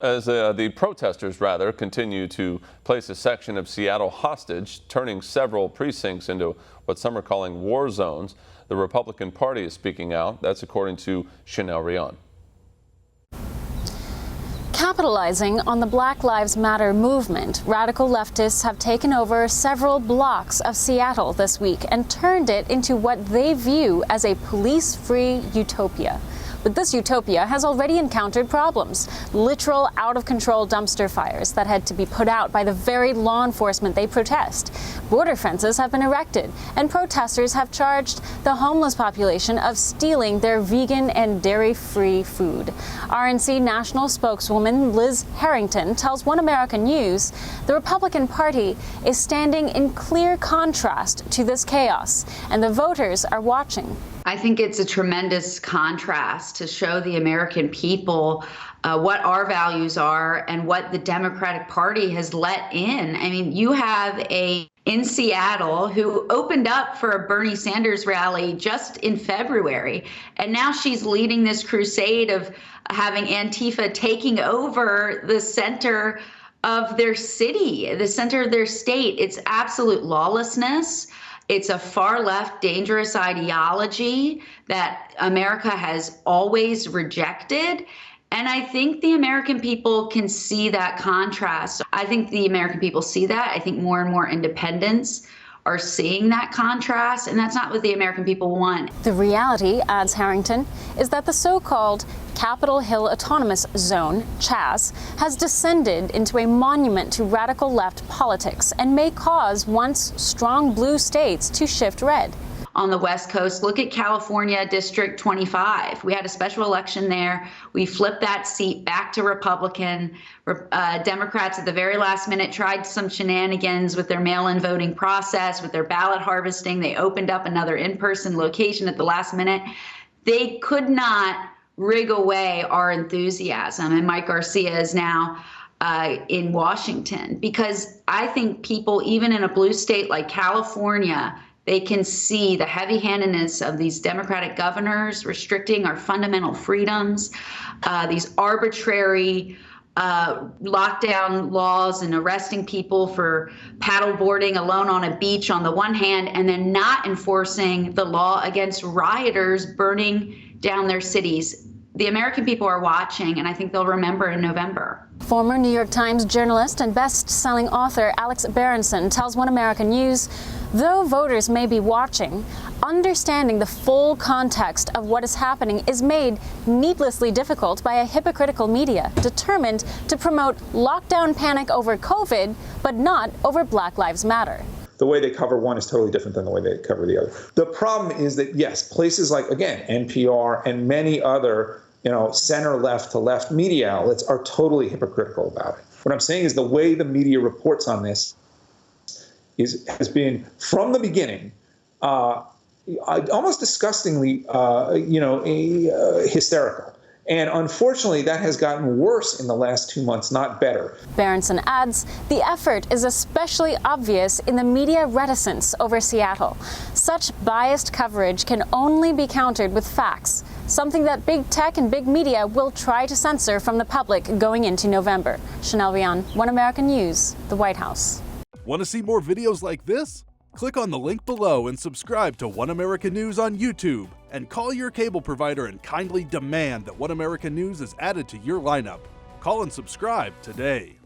As the protesters, continue to place a section of Seattle hostage, turning several precincts into what some are calling war zones, the Republican Party is speaking out. That's according to Rion. Capitalizing on the Black Lives Matter movement, radical leftists have taken over several blocks of Seattle this week and turned it into what they view as a police-free utopia. But this utopia has already encountered problems, literal out-of-control dumpster fires that had to be put out by the very law enforcement they protest. Border fences have been erected, and protesters have charged the homeless population of stealing their vegan and dairy-free food. RNC national spokeswoman Liz Harrington tells One American News the Republican Party is standing in clear contrast to this chaos, and the voters are watching. I think it's a tremendous contrast to show the American people what our values are and what the Democratic Party has let in. I mean, you have in Seattle who opened up for a Bernie Sanders rally just in February, and now she's leading this crusade of having Antifa taking over the center of their city, the center of their state. It's absolute lawlessness. It's a far-left, dangerous ideology that America has always rejected. And I think the American people can see that contrast. I think the American people see that. I think more and more independents are seeing that contrast, and that's not what the American people want. The reality, adds Harrington, is that the so-called Capitol Hill Autonomous Zone, CHAZ, has descended into a monument to radical left politics and may cause once strong blue states to shift red. On the West Coast, look at California District 25. We had a special election there. We flipped that seat back to Republican. Democrats at the very last minute tried some shenanigans with their mail-in voting process, with their ballot harvesting. They opened up another in-person location at the last minute. They could not rig away our enthusiasm. And Mike Garcia is now in Washington, because I think people, even in a blue state like California, they can see the heavy-handedness of these Democratic governors restricting our fundamental freedoms, these arbitrary lockdown laws and arresting people for paddleboarding alone on a beach on the one hand, and then not enforcing the law against rioters burning down their cities. The American people are watching, and I think they'll remember in November. Former New York Times journalist and best-selling author Alex Berenson tells One American News, though voters may be watching, understanding the full context of what is happening is made needlessly difficult by a hypocritical media determined to promote lockdown panic over COVID, but not over Black Lives Matter. The way they cover one is totally different than the way they cover the other. The problem is that, yes, places like, again, NPR and many other center left to left media outlets are totally hypocritical about it. What I'm saying is the way the media reports on this has been, from the beginning, almost disgustingly, hysterical. And unfortunately, that has gotten worse in the last 2 months, not better. Berenson adds, the effort is especially obvious in the media reticence over Seattle. Such biased coverage can only be countered with facts, something that big tech and big media will try to censor from the public going into November. Rion, One American News, the White House. Want to see more videos like this? Click on the link below and subscribe to One American News on YouTube. And call your cable provider and kindly demand that One American News is added to your lineup. Call and subscribe today.